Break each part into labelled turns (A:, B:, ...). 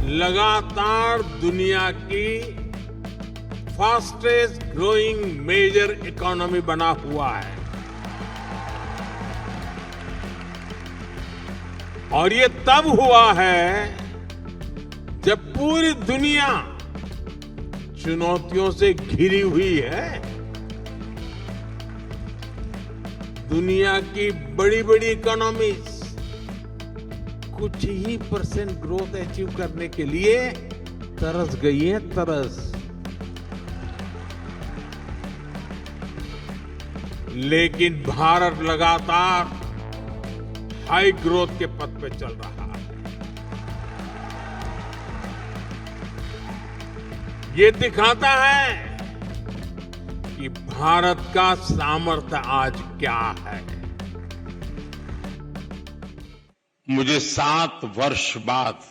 A: लगातार दुनिया की फास्टेस्ट ग्रोइंग मेजर इकोनॉमी बना हुआ है और ये तब हुआ है जब पूरी दुनिया चुनौतियों से घिरी हुई है। दुनिया की बड़ी बड़ी इकोनॉमीज कुछ ही परसेंट ग्रोथ अचीव करने के लिए तरस गई है, तरस। लेकिन भारत लगातार हाई ग्रोथ के पथ पे चल रहा है। ये दिखाता है कि भारत का सामर्थ्य आज क्या है।
B: मुझे 7 वर्ष बाद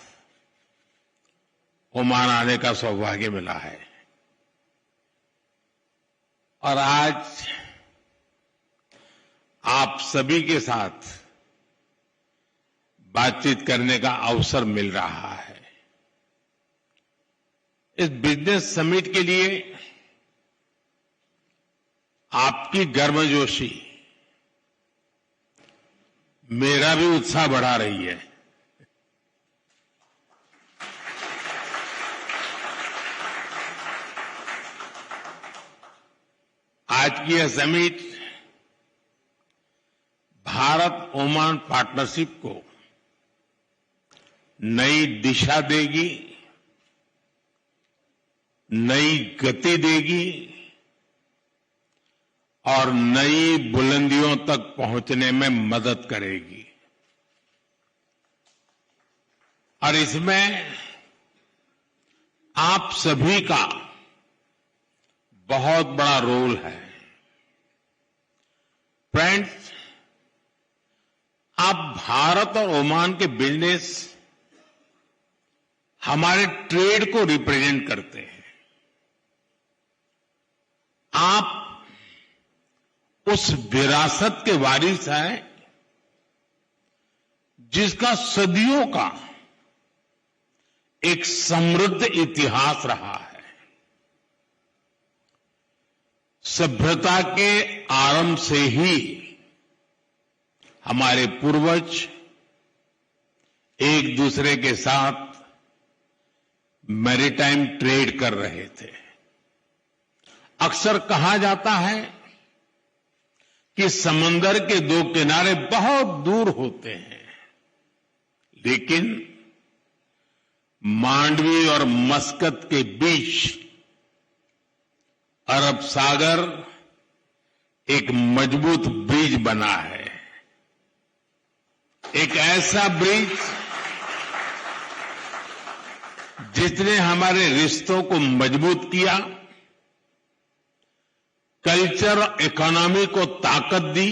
B: ओमान आने का सौभाग्य मिला है और आज आप सभी के साथ बातचीत करने का अवसर मिल रहा है। इस बिजनेस समिट के लिए आपकी गर्मजोशी मेरा भी उत्साह बढ़ा रही है। आज की यह समिट भारत ओमान पार्टनरशिप को नई दिशा देगी, नई गति देगी और नई बुलंदियों तक पहुंचने में मदद करेगी। और इसमें आप सभी का बहुत बड़ा रोल है। फ्रेंड्स, आप भारत और ओमान के बिजनेस हमारे ट्रेड को रिप्रेजेंट करते हैं। आप उस विरासत के वारिस हैं जिसका सदियों का एक समृद्ध इतिहास रहा है। सभ्यता के आरंभ से ही हमारे पूर्वज एक दूसरे के साथ मैरीटाइम ट्रेड कर रहे थे। अक्सर कहा जाता है कि समंदर के 2 किनारे बहुत दूर होते हैं, लेकिन मांडवी और मस्कत के बीच अरब सागर एक मजबूत ब्रिज बना है। एक ऐसा ब्रिज जिसने हमारे रिश्तों को मजबूत किया, कल्चर और इकोनॉमी को ताकत दी।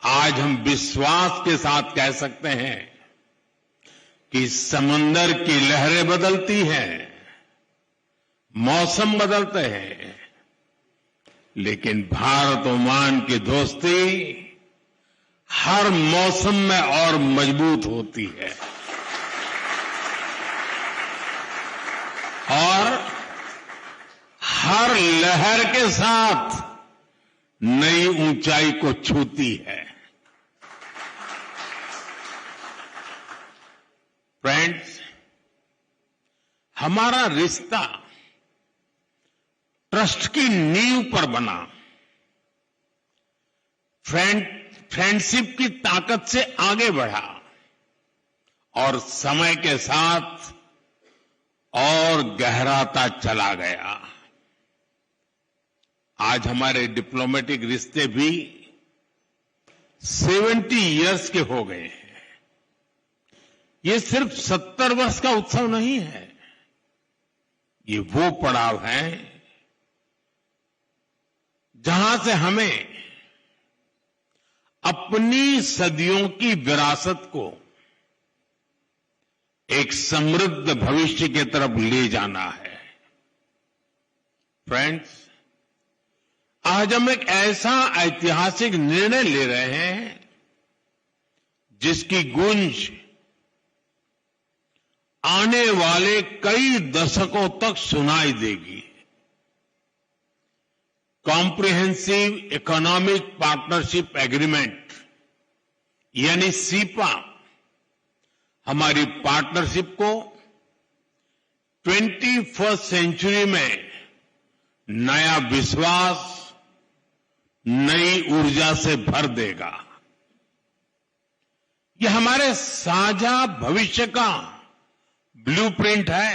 B: आज हम विश्वास के साथ कह सकते हैं कि समंदर की लहरें बदलती हैं, मौसम बदलते हैं, लेकिन भारत ओमान की दोस्ती हर मौसम में और मजबूत होती है और हर लहर के साथ नई ऊंचाई को छूती है। फ्रेंड्स, हमारा रिश्ता ट्रस्ट की नींव पर बना। फ्रेंडशिप की ताकत से आगे बढ़ा और समय के साथ और गहराता चला गया। आज हमारे डिप्लोमेटिक रिश्ते भी 70 इयर्स के हो गए हैं। ये सिर्फ 70 वर्ष का उत्सव नहीं है, ये वो पड़ाव है जहां से हमें अपनी सदियों की विरासत को एक समृद्ध भविष्य की तरफ ले जाना है। फ्रेंड्स, आज हम एक ऐसा ऐतिहासिक निर्णय ले रहे हैं जिसकी गूंज आने वाले कई दशकों तक सुनाई देगी। कॉम्प्रिहेंसिव इकोनॉमिक पार्टनरशिप एग्रीमेंट यानी सीपा हमारी पार्टनरशिप को 21वीं सेंचुरी में नया विश्वास, नई ऊर्जा से भर देगा। यह हमारे साझा भविष्य का ब्लूप्रिंट है।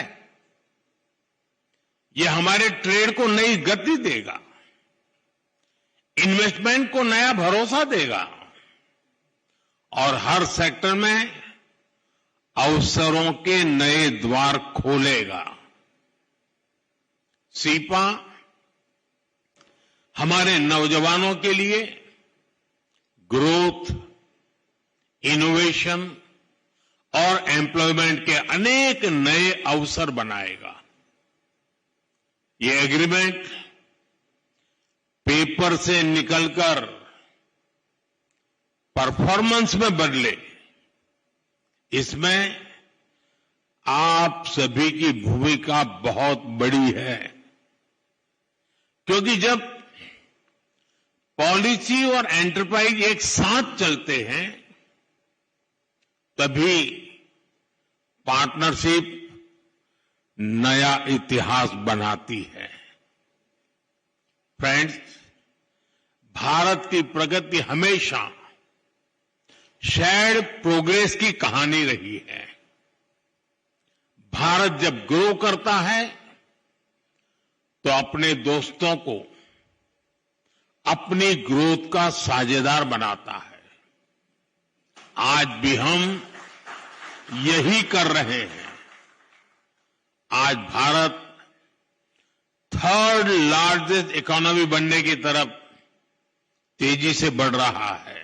B: यह हमारे ट्रेड को नई गति देगा, इन्वेस्टमेंट को नया भरोसा देगा और हर सेक्टर में अवसरों के नए द्वार खोलेगा। सीपा हमारे नौजवानों के लिए ग्रोथ, इनोवेशन और एम्प्लॉयमेंट के अनेक नए अवसर बनाएगा। ये एग्रीमेंट पेपर से निकलकर परफॉर्मेंस में बदले, इसमें आप सभी की भूमिका बहुत बड़ी है, क्योंकि जब पॉलिसी और एंटरप्राइज एक साथ चलते हैं तभी पार्टनरशिप नया इतिहास बनाती है। फ्रेंड्स, भारत की प्रगति हमेशा शेयर्ड प्रोग्रेस की कहानी रही है। भारत जब ग्रो करता है तो अपने दोस्तों को अपनी ग्रोथ का साझेदार बनाता है। आज भी हम यही कर रहे हैं। आज भारत थर्ड लार्जेस्ट इकोनॉमी बनने की तरफ तेजी से बढ़ रहा है।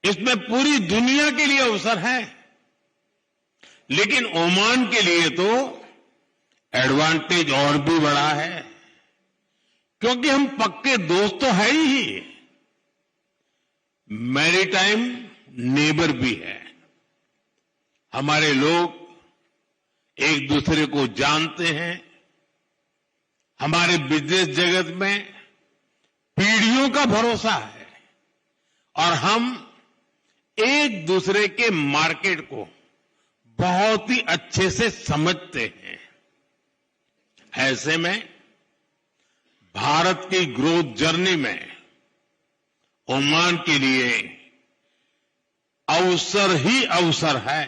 B: इसमें पूरी दुनिया के लिए अवसर है, लेकिन ओमान के लिए तो एडवांटेज और भी बड़ा है, क्योंकि हम पक्के दोस्त तो है ही, मैरीटाइम नेबर भी है। हमारे लोग एक दूसरे को जानते हैं। हमारे बिजनेस जगत में पीढ़ियों का भरोसा है और हम एक दूसरे के मार्केट को बहुत ही अच्छे से समझते हैं। ऐसे में भारत की ग्रोथ जर्नी में ओमान के लिए अवसर ही अवसर है।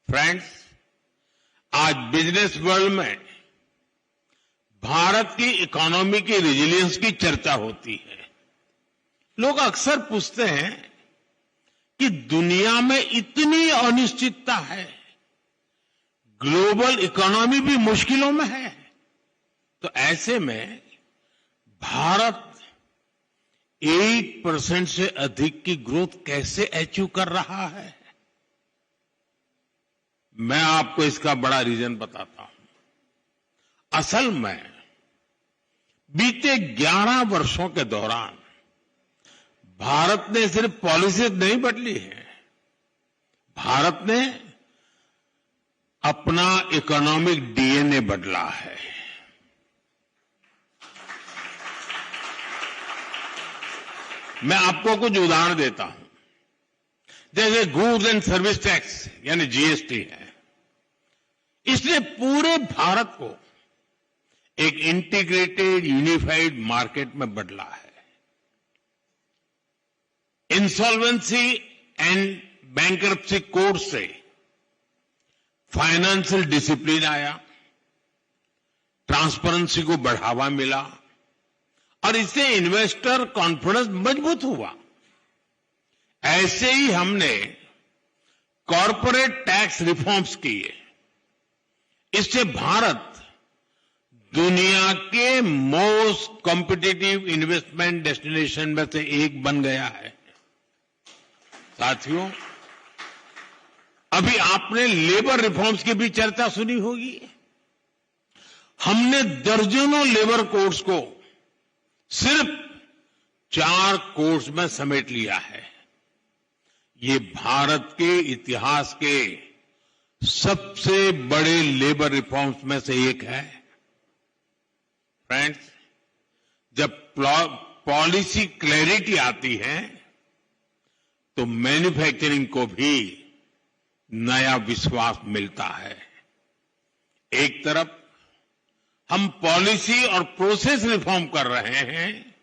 B: फ्रेंड्स, आज बिजनेस वर्ल्ड में भारत की इकोनॉमी की रेजिलियंस की चर्चा होती है। लोग अक्सर पूछते हैं कि दुनिया में इतनी अनिश्चितता है, ग्लोबल इकोनॉमी भी मुश्किलों में है, तो ऐसे में भारत 8% से अधिक की ग्रोथ कैसे अचीव कर रहा है? मैं आपको इसका बड़ा रीजन बताता हूं। असल में बीते 11 वर्षों के दौरान भारत ने सिर्फ पॉलिसीज नहीं बदली है, भारत ने अपना इकोनॉमिक डीएनए बदला है। मैं आपको कुछ उदाहरण देता हूं। जैसे गुड्स एंड सर्विस टैक्स यानी जीएसटी है, इसने पूरे भारत को एक इंटीग्रेटेड यूनिफाइड मार्केट में बदला है। इंसॉल्वेंसी एंड बैंकरप्सी कोड से फाइनेंशियल डिसिप्लिन आया, ट्रांसपेरेंसी को बढ़ावा मिला और इससे इन्वेस्टर कॉन्फिडेंस मजबूत हुआ। ऐसे ही हमने कॉर्पोरेट टैक्स रिफॉर्म्स किए। इससे भारत दुनिया के मोस्ट कॉम्पिटिटिव इन्वेस्टमेंट डेस्टिनेशन में से एक बन गया है। साथियों, अभी आपने लेबर रिफॉर्म्स की भी चर्चा सुनी होगी। हमने दर्जनों लेबर कोड्स को सिर्फ 4 कोड्स में समेट लिया है। ये भारत के इतिहास के सबसे बड़े लेबर रिफॉर्म्स में से एक है। फ्रेंड्स, जब पॉलिसी क्लैरिटी आती है तो मैन्युफैक्चरिंग को भी नया विश्वास मिलता है। एक तरफ हम पॉलिसी और प्रोसेस रिफॉर्म कर रहे हैं,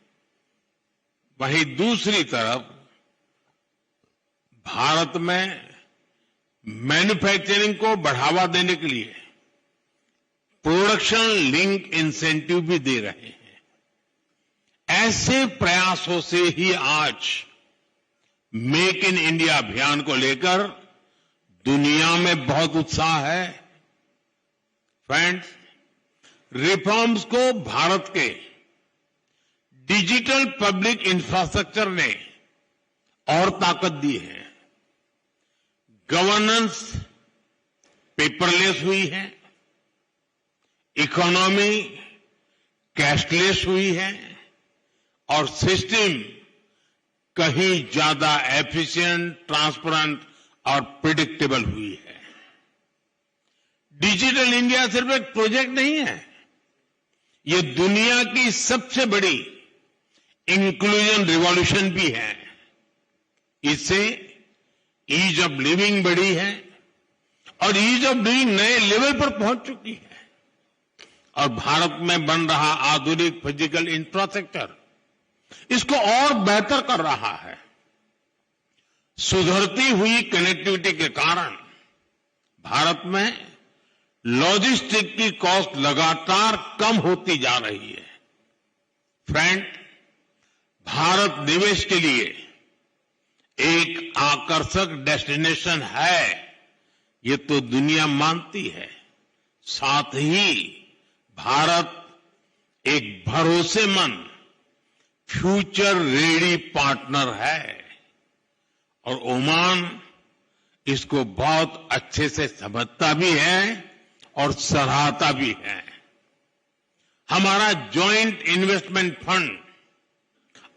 B: वहीं दूसरी तरफ भारत में मैन्युफैक्चरिंग को बढ़ावा देने के लिए प्रोडक्शन लिंक इंसेंटिव भी दे रहे हैं। ऐसे प्रयासों से ही आज मेक इन इंडिया अभियान को लेकर दुनिया में बहुत उत्साह है। फ्रेंड्स, रिफॉर्म्स को भारत के डिजिटल पब्लिक इंफ्रास्ट्रक्चर ने और ताकत दी है। गवर्नेंस पेपरलेस हुई है, इकोनॉमी कैशलेस हुई है और सिस्टम कहीं ज्यादा एफिशिएंट, ट्रांसपेरेंट और प्रिडिक्टेबल हुई है। डिजिटल इंडिया सिर्फ एक प्रोजेक्ट नहीं है, ये दुनिया की सबसे बड़ी इंक्लूजन रिवॉल्यूशन भी है। इससे ईज ऑफ लिविंग बढ़ी है और ईज ऑफ लिविंग नए लेवल पर पहुंच चुकी है और भारत में बन रहा आधुनिक फिजिकल इंफ्रास्ट्रक्चर इसको और बेहतर कर रहा है। सुधरती हुई कनेक्टिविटी के कारण भारत में लॉजिस्टिक की कॉस्ट लगातार कम होती जा रही है। फ्रेंड, भारत निवेश के लिए एक आकर्षक डेस्टिनेशन है, ये तो दुनिया मानती है। साथ ही भारत एक भरोसेमंद फ्यूचर रेडी पार्टनर है और ओमान इसको बहुत अच्छे से समझता भी है और सराहता भी है। हमारा जॉइंट इन्वेस्टमेंट फंड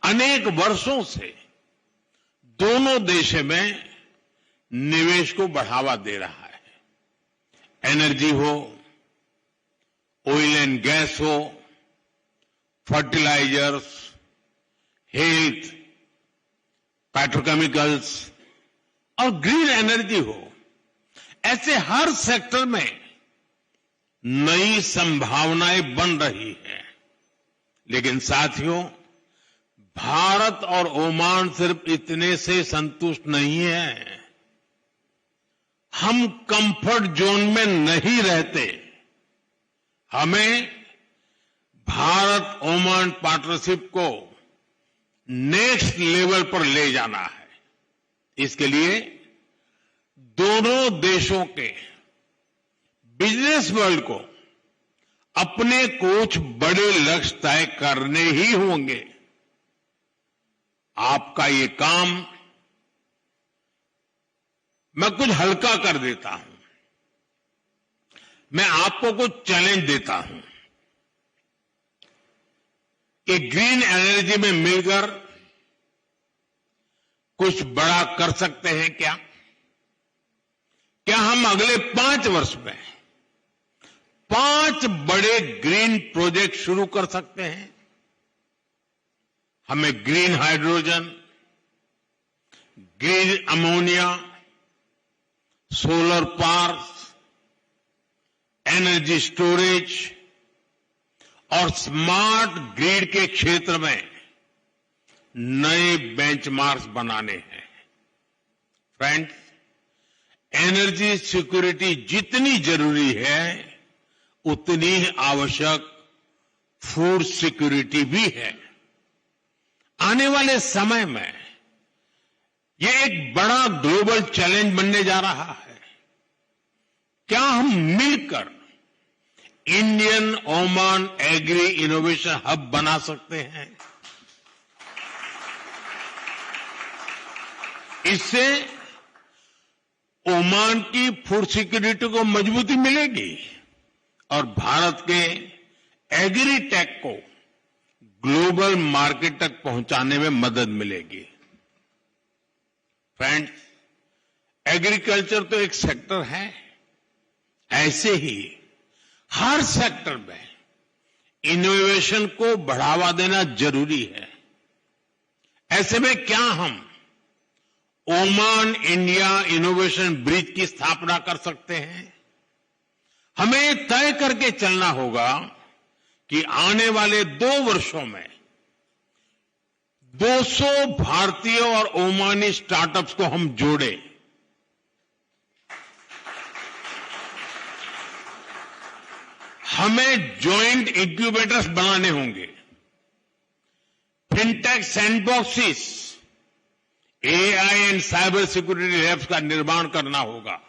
B: अनेक वर्षों से दोनों देशों में निवेश को बढ़ावा दे रहा है। एनर्जी हो, ऑयल एंड गैस हो, फर्टिलाइजर्स, हेल्थ, पेट्रोकेमिकल्स और ग्रीन एनर्जी हो, ऐसे हर सेक्टर में नई संभावनाएं बन रही है। लेकिन साथियों, भारत और ओमान सिर्फ इतने से संतुष्ट नहीं है। हम कंफर्ट जोन में नहीं रहते। हमें भारत ओमान पार्टनरशिप को नेक्स्ट लेवल पर ले जाना है। इसके लिए दोनों देशों के बिजनेस वर्ल्ड को अपने कुछ बड़े लक्ष्य तय करने ही होंगे। आपका ये काम मैं कुछ हल्का कर देता हूं। मैं आपको कुछ चैलेंज देता हूं कि ग्रीन एनर्जी में मिलकर कुछ बड़ा कर सकते हैं क्या? क्या हम अगले 5 वर्ष में 5 बड़े ग्रीन प्रोजेक्ट शुरू कर सकते हैं? हमें green hydrogen, green ammonia, solar park, energy storage और स्मार्ट ग्रिड के क्षेत्र में नए बेंचमार्क्स बनाने हैं। फ्रेंड्स, एनर्जी सिक्योरिटी जितनी जरूरी है उतनी ही आवश्यक फूड सिक्योरिटी भी है। आने वाले समय में ये एक बड़ा ग्लोबल चैलेंज बनने जा रहा है। क्या हम मिलकर Indian Oman agri innovation hub बना सकते हैं? इससे ओमान की फूड सिक्योरिटी को मजबूती मिलेगी और भारत के एग्री टेक को ग्लोबल मार्केट तक पहुंचाने में मदद मिलेगी। फ्रेंड्स, एग्रीकल्चर तो एक सेक्टर है ऐसे ही हर सेक्टर में इनोवेशन को बढ़ावा देना जरूरी है। ऐसे में क्या हम ओमान इंडिया इनोवेशन ब्रिज की स्थापना कर सकते हैं? हमें तय करके चलना होगा कि आने वाले 2 वर्षों में 200 भारतीय और ओमानी स्टार्टअप्स को हम जोड़ें। हमें जॉइंट इंक्यूबेटर्स बनाने होंगे, fintech sandboxes, AI and cyber security labs का निर्माण करना होगा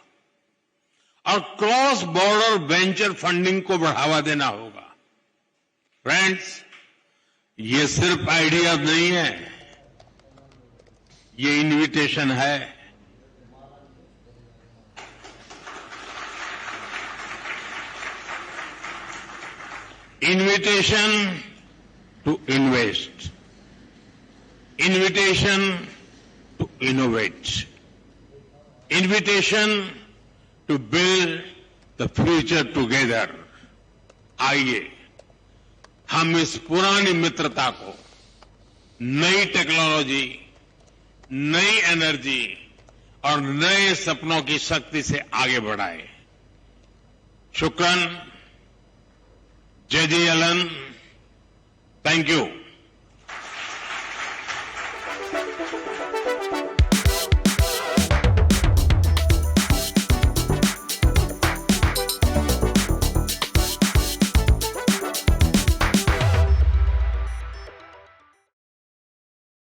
B: और क्रॉस बॉर्डर वेंचर फंडिंग को बढ़ावा देना होगा। फ्रेंड्स, ये सिर्फ आइडिया नहीं है, ये इन्विटेशन है। Invitation to invest, invitation to innovate, invitation to build the future together. आइए हम इस पुरानी मित्रता को नई टेक्नोलॉजी, नई एनर्जी और नए सपनों की शक्ति से आगे बढ़ाएं। शुक्रन, जय जय अलन, थैंक यू।